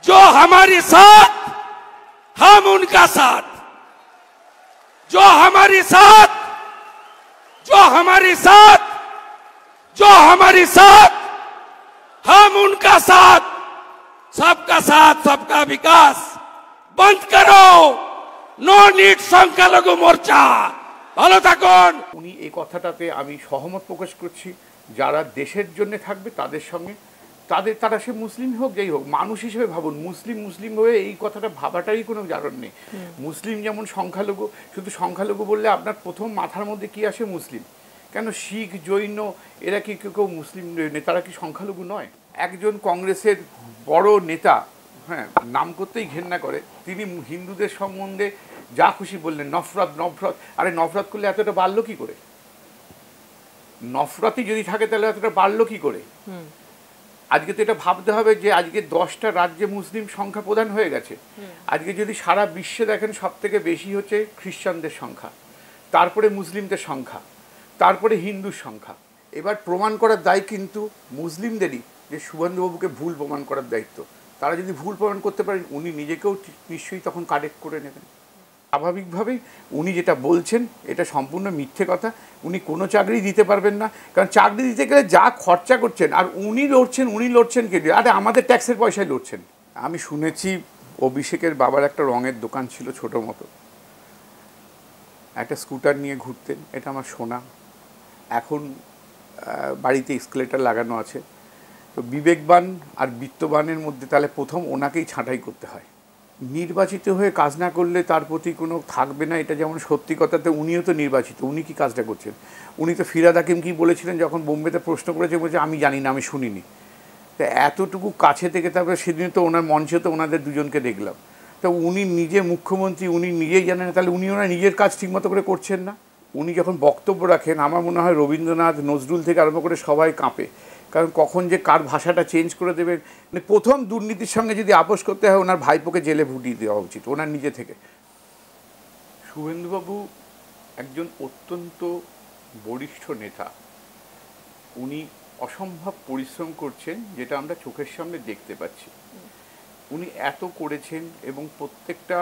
जो हमारे साथ हम उनका साथ, जो हमारे साथ, जो हमारे साथ, जो हमारे साथ हम उनका साथ, सबका साथ सबका विकास बंद करो, नो नीड সংখ্যালঘু মোর্চা। ভালো থাকুন। উনি এই কথাটাতে আমি সহমত প্রকাশ করছি। যারা দেশের জন্য থাকবে তাদের সঙ্গে তারা সে মুসলিম হোক যাই হোক, মানুষ হিসেবে ভাবুন। মুসলিম হয়ে এই কথাটা ভাবাটারই কোনো কারণ নেই। মুসলিম যেমন সংখ্যালঘু, শুধু সংখ্যালঘু বললে আপনার প্রথম মাথার মধ্যে কি আসে? মুসলিম। কেন শিখ, জৈন এরা কি কেউ মুসলিম নেতারা কি সংখ্যালঘু নয়? একজন কংগ্রেসের বড় নেতা, হ্যাঁ, নাম করতেই ঘেন্না করে, তিনি হিন্দুদের সম্বন্ধে যা খুশি বললেন, নফরত নফরত। আরে নফরত করলে এতটা বাড়লো কি করে? নফরতই যদি থাকে তাহলে এতটা বাড়লো কি করে? আজকে তো এটা ভাবতে হবে যে আজকে 10টা রাজ্যে মুসলিম সংখ্যা প্রধান হয়ে গেছে। আজকে যদি সারা বিশ্বে দেখেন, সব থেকে বেশি হচ্ছে খ্রিস্টানদের সংখ্যা, তারপরে মুসলিমদের সংখ্যা, তারপরে হিন্দুর সংখ্যা। এবার প্রমাণ করার দায় কিন্তু মুসলিমদেরই, যে শুভেন্দুবাবুকে ভুল প্রমাণ করার দায়িত্ব। তারা যদি ভুল প্রমাণ করতে পারেন, উনি নিজেকেও নিশ্চয়ই তখন কারেক্ট করে নেবেন। স্বাভাবিকভাবেই উনি যেটা বলছেন এটা সম্পূর্ণ মিথ্যে কথা। উনি কোনো চাকরি দিতে পারবেন না, কারণ চাকরি দিতে গেলে যা খরচা করছেন, আর উনি লড়ছেন কে? আরে আমাদের ট্যাক্সের পয়সায় লড়ছেন। আমি শুনেছি অভিষেকের বাবার একটা রঙের দোকান ছিল ছোটো মতো, একটা স্কুটার নিয়ে ঘুরতেন, এটা আমার শোনা। এখন বাড়িতে এসকেলেটর লাগানো আছে। তো বিবেকবান আর বিত্তবানের মধ্যে তাহলে প্রথম ওনাকেই ছাঁটাই করতে হয়। নির্বাচিত হয়ে কাজ না করলে তার প্রতি কোনো থাকবে না, এটা যেমন সত্যি কথাতে। উনিও তো নির্বাচিত, উনি কি কাজটা করছেন? উনি তো ফিরহাদ হাকিম কি বলেছিলেন যখন বোম্বেতে প্রশ্ন করেছে, বলছে আমি জানি না, আমি শুনিনি। তো এতটুকু কাছে থেকে তারপরে সেদিন তো ওনার মঞ্চে তো ওনাদের দুজনকে দেখলাম। তো উনি নিজে মুখ্যমন্ত্রী, উনি নিজেই জানেন, তাহলে উনি ওনার নিজের কাজ ঠিকমতো করে করছেন না। উনি যখন বক্তব্য রাখেন, আমার মনে হয় রবীন্দ্রনাথ, নজরুল থেকে আরম্ভ করে সবাই কাঁপে, কারণ কখন যে কার ভাষাটা চেঞ্জ করে দেবেন। মানে প্রথম দুর্নীতির সঙ্গে যদি আপোষ করতে হয়, ওনার ভাইপোকে জেলে ভুটিয়ে দেওয়া উচিত, ওনার নিজে থেকে। শুভেন্দুবাবু একজন অত্যন্ত বরিষ্ঠ নেতা। উনি অসম্ভব পরিশ্রম করছেন, যেটা আমরা চোখের সামনে দেখতে পাচ্ছি। উনি এত করেছেন এবং প্রত্যেকটা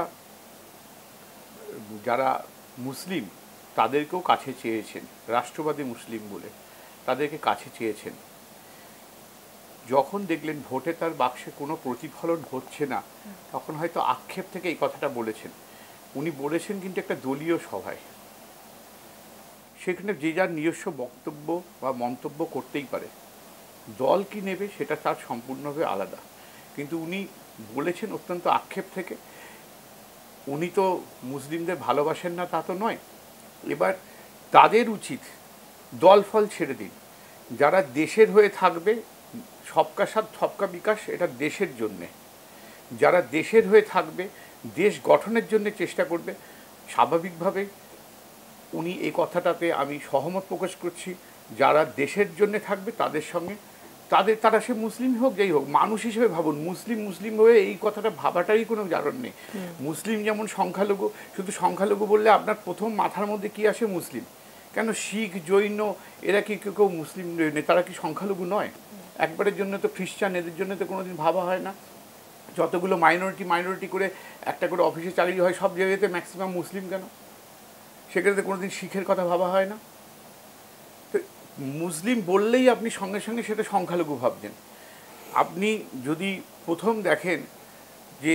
যারা মুসলিম তাদেরকেও কাছে চেয়েছেন, রাষ্ট্রবাদী মুসলিম বলে তাদেরকে কাছে চেয়েছেন। যখন দেখলেন ভোটে তার বাক্সে কোনো প্রতিফলন হচ্ছে না, তখন হয়তো আক্ষেপ থেকে এই কথাটা বলেছেন। উনি বলেছেন কিন্তু একটা দলীয় সভায়, সেখানে যে যার নিজস্ব বক্তব্য বা মন্তব্য করতেই পারে, দল কি নেবে সেটা তার সম্পূর্ণভাবে আলাদা। কিন্তু উনি বলেছেন অত্যন্ত আক্ষেপ থেকে। উনি তো মুসলিমদের ভালোবাসেন না তা তো নয়। এবার তাদের উচিত দল ফল ছেড়ে দিন, যারা দেশের হয়ে থাকবে, সবকা সাথ সবকা বিকাশ, এটা দেশের জন্যে, যারা দেশের হয়ে থাকবে, দেশ গঠনের জন্য চেষ্টা করবে, স্বাভাবিকভাবে উনি এই কথাটাতে আমি সহমত প্রকাশ করছি। যারা দেশের জন্য থাকবে তাদের সঙ্গে তারা সে মুসলিম হোক যাই হোক, মানুষ হিসেবে ভাবুন। মুসলিম হয়ে এই কথাটা ভাবাটারই কোনো কারণ নেই। মুসলিম যেমন সংখ্যালঘু, শুধু সংখ্যালঘু বললে আপনার প্রথম মাথার মধ্যে কি আসে? মুসলিম। কেন শিখ, জৈন এরা কি কেউ মুসলিম নেতারা কি সংখ্যালঘু নয়? একবারের জন্য তো খ্রিস্টান, এদের জন্য তো কোনোদিন ভাবা হয় না। যতগুলো মাইনরিটি করে একটা করে অফিসে চাকরি হয়, সব জায়গাতে ম্যাক্সিমাম মুসলিম কেন? সেখানে কোনোদিন শিখের কথা ভাবা হয় না। তো মুসলিম বললেই আপনি সঙ্গে সঙ্গে সেটা সংখ্যালঘু ভাবছেন। আপনি যদি প্রথম দেখেন যে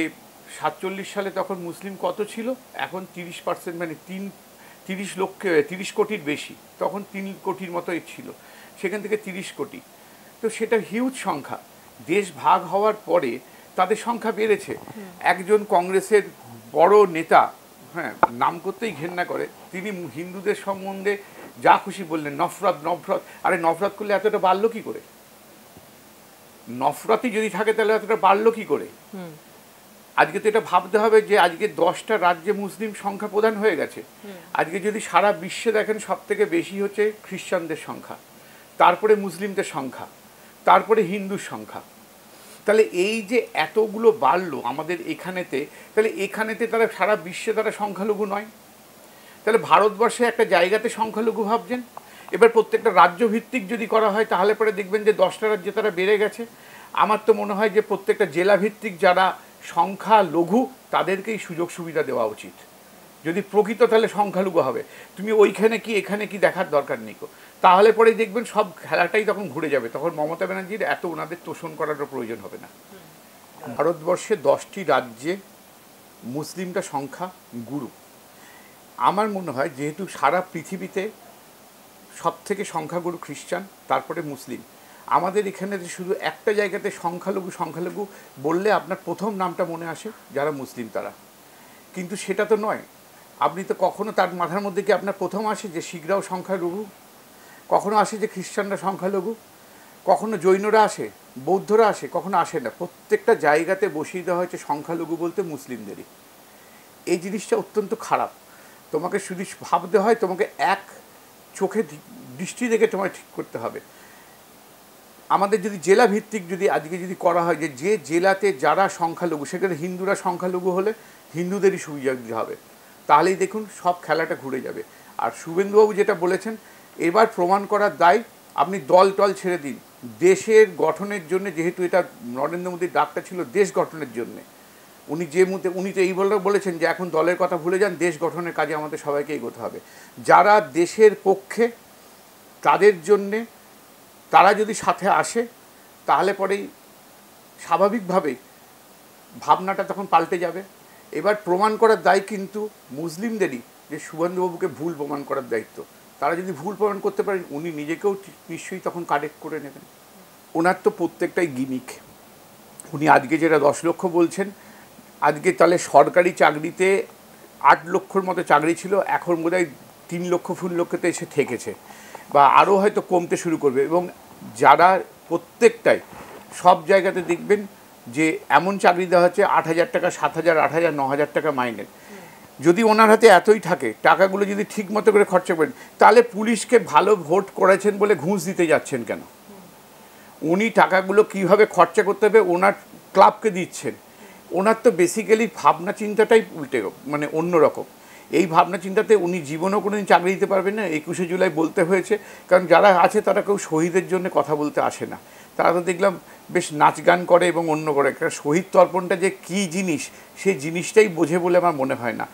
47 সালে তখন মুসলিম কত ছিল, এখন 30%, মানে 30 কোটির বেশি, তখন 3 কোটির মতো ছিল, সেখান থেকে 30 কোটি। তো সেটা হিউজ সংখ্যা। দেশ ভাগ হওয়ার পরে তাদের সংখ্যা বেড়েছে। একজন কংগ্রেসের বড় নেতা, হ্যাঁ, নাম করতেই ঘেন্না করে, তিনি হিন্দুদের সম্বন্ধে যা খুশি বললেন, নফরত নফরত। আরে নফরত করলে এতটা বাড়লো কি করে? নফরতই যদি থাকে তাহলে এতটা বাড়লো কি করে? আজকে তো এটা ভাবতে হবে যে আজকে 10টা রাজ্যে মুসলিম সংখ্যা প্রধান হয়ে গেছে। আজকে যদি সারা বিশ্বে দেখেন, সব থেকে বেশি হচ্ছে খ্রিস্টানদের সংখ্যা, তারপরে মুসলিমদের সংখ্যা, তারপরে হিন্দুর সংখ্যা। তাহলে এই যে এতগুলো বাড়লো আমাদের এখানেতে, তাহলে এখানেতে তারা সারা বিশ্বে তারা সংখ্যালঘু নয়? তাহলে ভারতবর্ষে একটা জায়গাতে সংখ্যালঘু ভাবছেন। এবার প্রত্যেকটা রাজ্য ভিত্তিক যদি করা হয়, তাহলে পরে দেখবেন যে 10টা রাজ্যে তারা বেড়ে গেছে। আমার তো মনে হয় যে প্রত্যেকটা জেলাভিত্তিক যারা সংখ্যালঘু তাদেরকেই সুযোগ সুবিধা দেওয়া উচিত। যদি প্রকৃত তাহলে সংখ্যালঘু হবে, তুমি ওইখানে কি এখানে কি দেখার দরকার নেই। তাহলে পরে দেখবেন সব খেলাটাই তখন ঘুরে যাবে, তখন মমতা ব্যানার্জির এত ওনাদের তোষণ করারও প্রয়োজন হবে না। ভারতবর্ষে 10টি রাজ্যে মুসলিমটা সংখ্যা গুরু। আমার মনে হয় যেহেতু সারা পৃথিবীতে সব থেকে সংখ্যাগুরু খ্রিস্টান, তারপরে মুসলিম, আমাদের এখানে শুধু একটা জায়গাতে সংখ্যালঘু সংখ্যালঘু বললে আপনার প্রথম নামটা মনে আসে যারা মুসলিম তারা, কিন্তু সেটা তো নয়। আপনি তো কখনো তার মাথার মধ্যে কি আপনার প্রথম আসে যে শিখরাও সংখ্যালঘু, কখনো আসে যে খ্রিস্টানরা সংখ্যালঘু, কখনো জৈনরা আসে, বৌদ্ধরা আসে, কখনো আসে না। প্রত্যেকটা জায়গাতে বসিয়ে দেওয়া হয়েছে সংখ্যালঘু বলতে মুসলিমদেরই। এই জিনিসটা অত্যন্ত খারাপ। তোমাকে শুধু ভাবতে হয়, তোমাকে এক চোখে দৃষ্টি দেখে তোমায় ঠিক করতে হবে। আমাদের যদি জেলা ভিত্তিক যদি আজকে যদি করা হয় যে যে জেলাতে যারা সংখ্যালঘু, সেখানে হিন্দুরা সংখ্যালঘু হলে হিন্দুদেরই সুবিধা দিতে হবে, তাহলেই দেখুন সব খেলাটা ঘুরে যাবে। আর শুভেন্দুবাবু যেটা বলেছেন, এবার প্রমাণ করার দায়, আপনি দল টল ছেড়ে দিন, দেশের গঠনের জন্য, যেহেতু এটা নরেন্দ্র মোদীর ডাকটা ছিল দেশ গঠনের জন্যে, উনি তো এই বলেছেন যে এখন দলের কথা ভুলে যান, দেশ গঠনের কাজে আমাদের সবাইকে এগোতে হবে। যারা দেশের পক্ষে তাদের জন্যে তারা যদি সাথে আসে, তাহলে পরেই স্বাভাবিকভাবেই ভাবনাটা তখন পাল্টে যাবে। এবার প্রমাণ করার দায় কিন্তু মুসলিমদেরই, যে শুভেন্দুবাবুকে ভুল প্রমাণ করার দায়িত্ব। তারা যদি ভুল প্রমাণ করতে পারেন, উনি নিজেকেও নিশ্চয়ই তখন কারেক্ট করে নেবেন। ওনার তো প্রত্যেকটাই গিমিক। উনি আজকে যেটা 10 লক্ষ বলছেন, আজকে তাহলে সরকারি চাকরিতে 8 লক্ষর মতো চাকরি ছিল, এখন বোধহয় 3 লক্ষ 4 লক্ষতে এসে ঠেকেছে, বা আরও হয়তো কমতে শুরু করবে। এবং যারা প্রত্যেকটাই সব জায়গাতে দেখবেন যে এমন চাকরি দেওয়া হচ্ছে 8,000 টাকা, 7,000, 8,000, 9,000 টাকা মাইনে। যদি ওনার হাতে এতই থাকে, টাকাগুলো যদি ঠিক মতো করে খরচা করেন, তাহলে পুলিশকে ভালো ভোট করেছেন বলে ঘুষ দিতে যাচ্ছেন কেন? উনি টাকাগুলো কিভাবে খরচা করতে হবে ওনার ক্লাবকে দিচ্ছেন। ওনার তো বেসিক্যালি ভাবনা চিন্তাটাই উল্টে, মানে অন্যরকম। এই ভাবনা চিন্তাতে উনি জীবনেও কোনো দিন চাকরি দিতে পারবেন না। 21শে জুলাই বলতে হয়েছে, কারণ যারা আছে তারা কেউ শহীদের জন্য কথা বলতে আসে না। তারা তো দেখলাম বেশ নাচ গান করে এবং অন্য করে। কারণ শহীদ তর্পণটা যে কী জিনিস, সেই জিনিসটাই বোঝে বলে আমার মনে হয় না।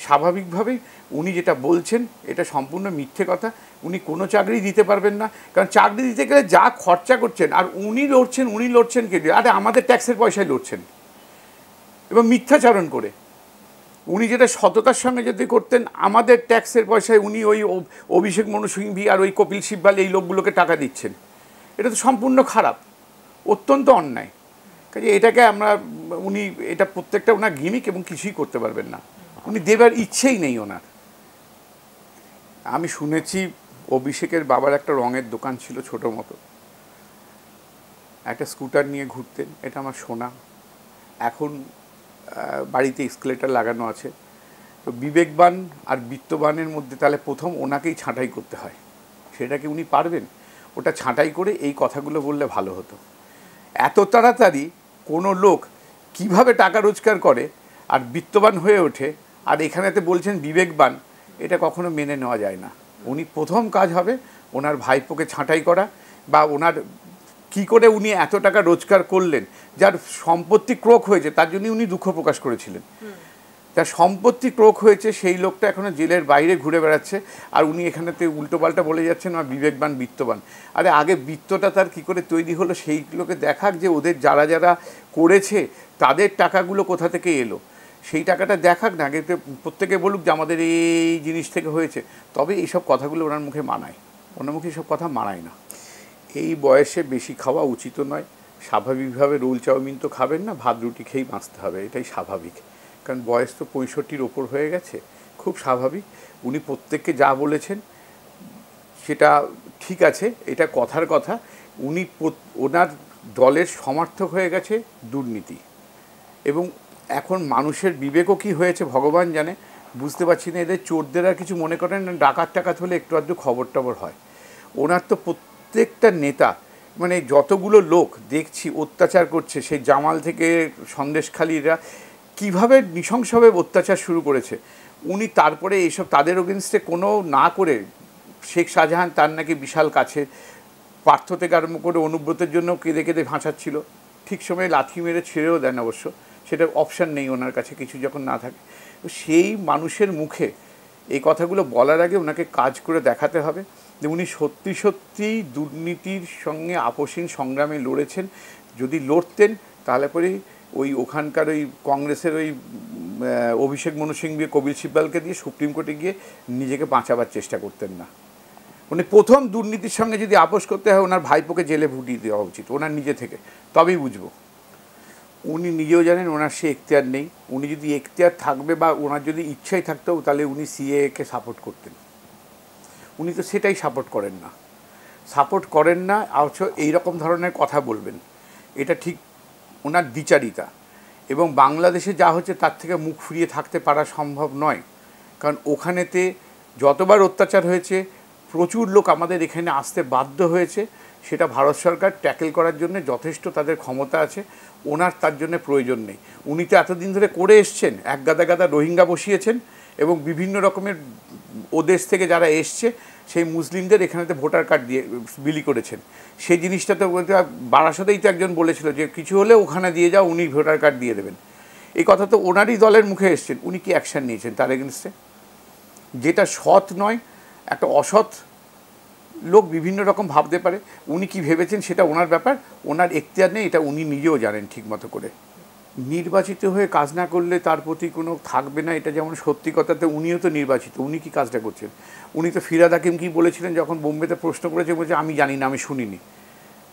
স্বাভাবিকভাবেই উনি যেটা বলছেন এটা সম্পূর্ণ মিথ্যে কথা। উনি কোনো চাকরি দিতে পারবেন না, কারণ চাকরি দিতে গেলে যা খরচা করছেন, আর উনি লড়ছেন কে দিয়ে? আরে আমাদের ট্যাক্সের পয়সায় লড়ছেন, এবং মিথ্যাচারণ করে। উনি যেটা সততার সঙ্গে যদি করতেন, আমাদের ট্যাক্সের পয়সায় উনি ওই অভিষেক মনু সিংভি আর ওই কপিল সিব্বাল এই লোকগুলোকে টাকা দিচ্ছেন। এটা তো সম্পূর্ণ খারাপ, অত্যন্ত অন্যায়। কাজে এটাকে উনি এটা প্রত্যেকটা ওনার গিমিক, এবং কিছুই করতে পারবেন না। উনি দেবার ইচ্ছেই নেই ওনার। আমি শুনেছি অভিষেকের বাবার একটা রঙের দোকান ছিল ছোটো মতো, একটা স্কুটার নিয়ে ঘুরতেন, এটা আমার শোনা। এখন বাড়িতে এসকেলেটার লাগানো আছে। তো বিবেকবান আর বিত্তবানের মধ্যে তাহলে প্রথম ওনাকেই ছাঁটাই করতে হয়। সেটা কি উনি পারবেন? ওটা ছাঁটাই করে এই কথাগুলো বললে ভালো হতো। এত তাড়াতাড়ি কোনো লোক কিভাবে টাকা রোজগার করে আর বিত্তবান হয়ে ওঠে, আর এখানেতে বলছেন বিবেকবান, এটা কখনো মেনে নেওয়া যায় না। উনি প্রথম কাজ হবে ওনার ভাইপোকে ছাঁটাই করা, বা ওনার কী করে উনি এত টাকা রোজগার করলেন, যার সম্পত্তি ক্রোক হয়েছে, তার জন্য উনি দুঃখ প্রকাশ করেছিলেন। যার সম্পত্তি ক্রোক হয়েছে সেই লোকটা এখনও জেলের বাইরে ঘুরে বেড়াচ্ছে, আর উনি এখানেতে উল্টোপাল্টা বলে যাচ্ছেন আমার বিবেকবান বিত্তবান। আরে আগে বিত্তটা তার কী করে তৈরি হলো সেইগুলোকে দেখাক, যে ওদের যারা যারা করেছে তাদের টাকাগুলো কোথা থেকে এলো, সেই টাকাটা দেখাক না। আগে প্রত্যেকে বলুক যে আমাদের এই জিনিস থেকে হয়েছে, তবে এইসব কথাগুলো ওনার মুখে মানায়। ওনার মুখে এইসব কথা মানায় না। এই বয়সে বেশি খাওয়া উচিত নয়। স্বাভাবিকভাবে রোল চাউমিন তো খাবেন না, ভাত রুটি খেয়েই বাঁচতে হবে, এটাই স্বাভাবিক। কারণ বয়স তো 65-র ওপর হয়ে গেছে, খুব স্বাভাবিক। উনি প্রত্যেককে যা বলেছেন সেটা ঠিক আছে, এটা কথার কথা। উনি ওনার দলের সমর্থক হয়ে গেছে দুর্নীতি, এবং এখন মানুষের বিবেকও কী হয়েছে ভগবান জানে। বুঝতে পারছি না, এদের চোরদের আর কিছু মনে করেন না, ডাকাত টাকাত হলে একটু আধটু খবর টবর হয়। ওনার তো প্রত্যেকটা নেতা, মানে যতগুলো লোক দেখছি অত্যাচার করছে, সেই জামাল থেকে সন্দেশখালীরা কীভাবে নৃশংসভাবে অত্যাচার শুরু করেছে, উনি তারপরে এইসব তাদের এগেনস্টে কোনো না করে, শেখ শাহজাহান তার নাকি বিশাল কাছে, পার্থ থেকে আরম্ভ করে অনুব্রতের জন্য কেঁদে কেঁদে ভাসাচ্ছিল, ঠিক সময়ে লাথি মেরে ছেড়েও দেন অবশ্য, সেটা অপশান নেই ওনার কাছে কিছু যখন না থাকে। তো সেই মানুষের মুখে এই কথাগুলো বলার আগে ওনাকে কাজ করে দেখাতে হবে যে উনি সত্যি সত্যিই দুর্নীতির সঙ্গে আপোষহীন সংগ্রামে লড়েছেন। যদি লড়তেন তাহলে পরেই ওই ওখানকার ওই কংগ্রেসের ওই অভিষেক মনু সিংভি, কপিল সিব্বালকে দিয়ে সুপ্রিম কোর্টে গিয়ে নিজেকে বাঁচাবার চেষ্টা করতেন না। উনি প্রথম দুর্নীতির সঙ্গে যদি আপোষ করতে হয় ওনার ভাইপোকে জেলে ভুটিয়ে দেওয়া উচিত ওনার নিজে থেকে, তবেই বুঝবো। উনি নিজেও জানেন ওনার সে এখতিয়ার নেই। উনি যদি এখতিয়ার থাকবে বা ওনার যদি ইচ্ছাই থাকতো তাহলে উনি সিএকে সাপোর্ট করতেন। উনি তো সেটাই সাপোর্ট করেন না অথচ এইরকম ধরনের কথা বলবেন, এটা ঠিক ওনার দ্বিচারিতা। এবং বাংলাদেশে যা হচ্ছে তার থেকে মুখ ফিরিয়ে থাকতে পারা সম্ভব নয়, কারণ ওখানেতে যতবার অত্যাচার হয়েছে প্রচুর লোক আমাদের এখানে আসতে বাধ্য হয়েছে, সেটা ভারত সরকার ট্যাকেল করার জন্য যথেষ্ট তাদের ক্ষমতা আছে, ওনার তার জন্য প্রয়োজন নেই। উনি তো এতদিন ধরে করে এসছেন, এক গাদা গাদা রোহিঙ্গা বসিয়েছেন এবং বিভিন্ন রকমের ও দেশ থেকে যারা এসছে সেই মুসলিমদের এখানেতে ভোটার কার্ড দিয়ে বিলি করেছেন। সেই জিনিসটা তো বারাসতেই তো একজন বলেছিল যে কিছু হলে ওখানে দিয়ে যাও, উনি ভোটার কার্ড দিয়ে দেবেন। এই কথা তো ওনারই দলের মুখে এসছেন। উনি কি অ্যাকশান নিয়েছেন তার এগেনস্টে? যেটা সৎ নয়, একটা অসৎ লোক বিভিন্ন রকম ভাবতে পারে। উনি কি ভেবেছেন সেটা ওনার ব্যাপার, ওনার এখতিয়ার নেই, এটা উনি নিজেও জানেন ঠিক মতো করে। নির্বাচিত হয়ে কাজ না করলে তার প্রতি কোনো থাকবে না, এটা যেমন সত্যি কথাতে উনিও তো নির্বাচিত, উনি কি কাজটা করছেন? উনি তো ফিরহাদ হাকিম কি বলেছিলেন যখন বোম্বেতে প্রশ্ন করেছে, বলছে আমি জানি না, আমি শুনিনি।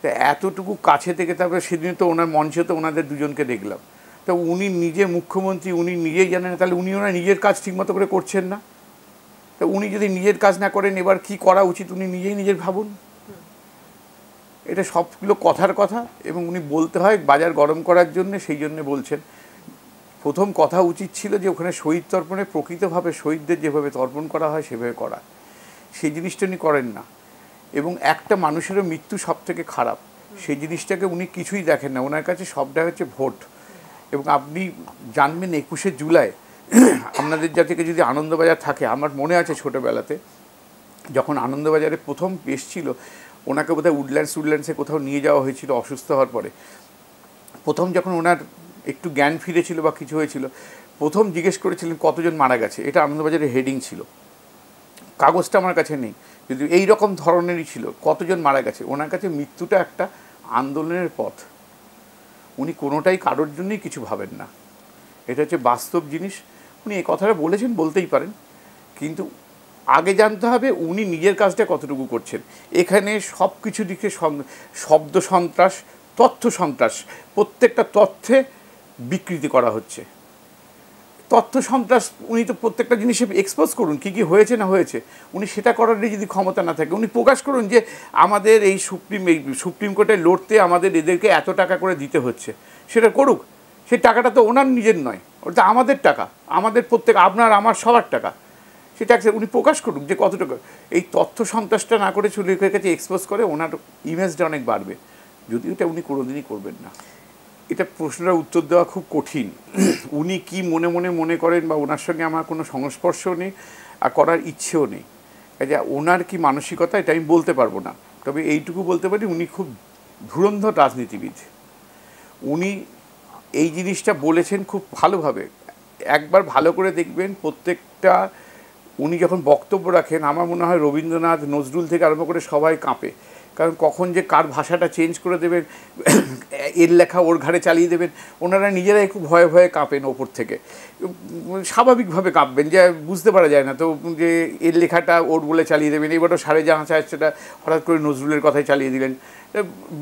তো এতটুকু কাছে থেকে তারপরে সেদিন তো ওনার মঞ্চে তো ওনাদের দুজনকে দেখলাম। তো উনি নিজে মুখ্যমন্ত্রী, উনি নিজেই জানেন, তাহলে উনি ওনার নিজের কাজ ঠিকমতো করে করছেন না। তো উনি যদি নিজের কাজ না করেন এবার কি করা উচিত উনি নিজেই নিজের ভাবুন। এটা সবগুলো কথার কথা এবং উনি বলতে হয় বাজার গরম করার জন্য, সেই জন্য বলছেন। প্রথম কথা উচিত ছিল যে ওখানে শহীদ তর্পণে প্রকৃতভাবে শহীদদের যেভাবে তর্পণ করা হয় সেভাবে করা, সেই জিনিসটা উনি করেন না। এবং একটা মানুষেরও মৃত্যু সব থেকে খারাপ, সেই জিনিসটাকে উনি কিছুই দেখেন না। ওনার কাছে সবটা হচ্ছে ভোট। এবং আপনি জানবেন 21শে জুলাই আপনাদের জাতিকে যদি আনন্দবাজার থাকে, আমার মনে আছে ছোটোবেলাতে যখন আনন্দবাজারে প্রথম এসেছিল, ওনাকে বোধহয় উডল্যান্ডসে কোথাও নিয়ে যাওয়া হয়েছিল অসুস্থ হওয়ার পরে। প্রথম যখন ওনার একটু জ্ঞান ফিরেছিল বা কিছু হয়েছিল, প্রথম জিজ্ঞেস করেছিলেন কতজন মারা গেছে, এটা আনন্দবাজারের হেডিং ছিল। কাগজটা আমার কাছে নেই, যদি এই রকম ধরনেরই ছিল, কতজন মারা গেছে। ওনার কাছে মৃত্যুটা একটা আন্দোলনের পথ, উনি কোনোটাই কারোর জন্যই কিছু ভাবেন না। এটা হচ্ছে বাস্তব জিনিস। উনি এই কথাটা বলেছেন, বলতেই পারেন, কিন্তু আগে জানতে হবে উনি নিজের কাজটা কতটুকু করছেন। এখানে সব কিছু দিকে শব্দ সন্ত্রাস, তথ্য সন্ত্রাস, প্রত্যেকটা তথ্যে বিকৃতি করা হচ্ছে। তথ্য সন্ত্রাস উনি তো প্রত্যেকটা জিনিসে এক্সপোজ করুন, কী কী হয়েছে না হয়েছে। উনি সেটা করারই যদি ক্ষমতা না থাকে, উনি প্রকাশ করুন যে আমাদের এই সুপ্রিম কোর্টে লড়তে আমাদের এদেরকে এত টাকা করে দিতে হচ্ছে, সেটা করুক। সেই টাকাটা তো ওনার নিজের নয়, ওটা আমাদের টাকা, আমাদের প্রত্যেক আপনার আমার সবার টাকা। সেটা উনি প্রকাশ করুক যে কত টাকা। এই তথ্য সন্ত্রাসটা না করে লোকের কাছে এক্সপোজ করে ওনার ইমেজটা অনেক বাড়বে, যদিও এটা উনি কোনোদিনই করবেন না। এটা প্রশ্নটার উত্তর দেওয়া খুব কঠিন। উনি কি মনে করেন বা ওনার সঙ্গে আমার কোনো সংস্পর্শও নেই আর করার ইচ্ছেও নেই, কাজে ওনার কি মানসিকতা এটা আমি বলতে পারবো না। তবে এইটুকু বলতে পারি উনি খুব ধুরন্ধর রাজনীতিবিদ। উনি এই জিনিসটা বলেছেন খুব ভালোভাবে, একবার ভালো করে দেখবেন প্রত্যেকটা উনি যখন বক্তব্য রাখেন, আমার মনে হয় রবীন্দ্রনাথ, নজরুল থেকে আরম্ভ করে সবাই কাঁপে। কারণ কখন যে কার ভাষাটা চেঞ্জ করে দেবেন, এর লেখা ওর ঘাড়ে চালিয়ে দেবেন, ওনারা নিজেরাই খুব ভয়ে ভয়ে কাঁপেন ওপর থেকে। স্বাভাবিকভাবে কাঁপবেন, যে বুঝতে পারা যায় না তো যে এর লেখাটা ওর বলে চালিয়ে দেবেন। এবারও সাড়ে জানা চায় সেটা হঠাৎ করে নজরুলের কথাই চালিয়ে দিলেন,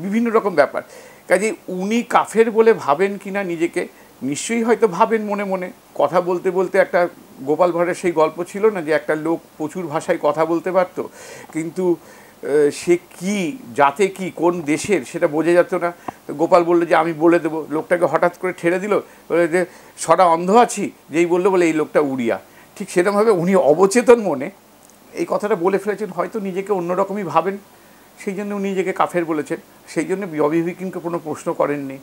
বিভিন্ন রকম ব্যাপার। কাজে উনি কাফের বলে ভাবেন কি না নিজেকে, নিশ্চয়ই হয়তো ভাবেন মনে মনে। কথা বলতে বলতে একটা গোপাল ভাঁড়ের সেই গল্প ছিল না, যে একটা লোক প্রচুর ভাষায় কথা বলতে পারতো, কিন্তু সে কি জাতে কি কোন দেশের সেটা বোঝা যেত না। গোপাল বললো যে আমি বলে দেবো, লোকটাকে হঠাৎ করে ঠেলে দিল, বলে যে সরা অন্ধ আছি, যেই বললো বলে এই লোকটা উড়িয়া। ঠিক সেরকমভাবে উনি অবচেতন মনে এই কথাটা বলে ফেলেছেন, হয়তো নিজেকে অন্যরকমই ভাবেন, সেই জন্য উনি নিজেকে কাফের বলেছেন, সেই জন্য ববি হাকিমকে কোনো প্রশ্ন করেননি।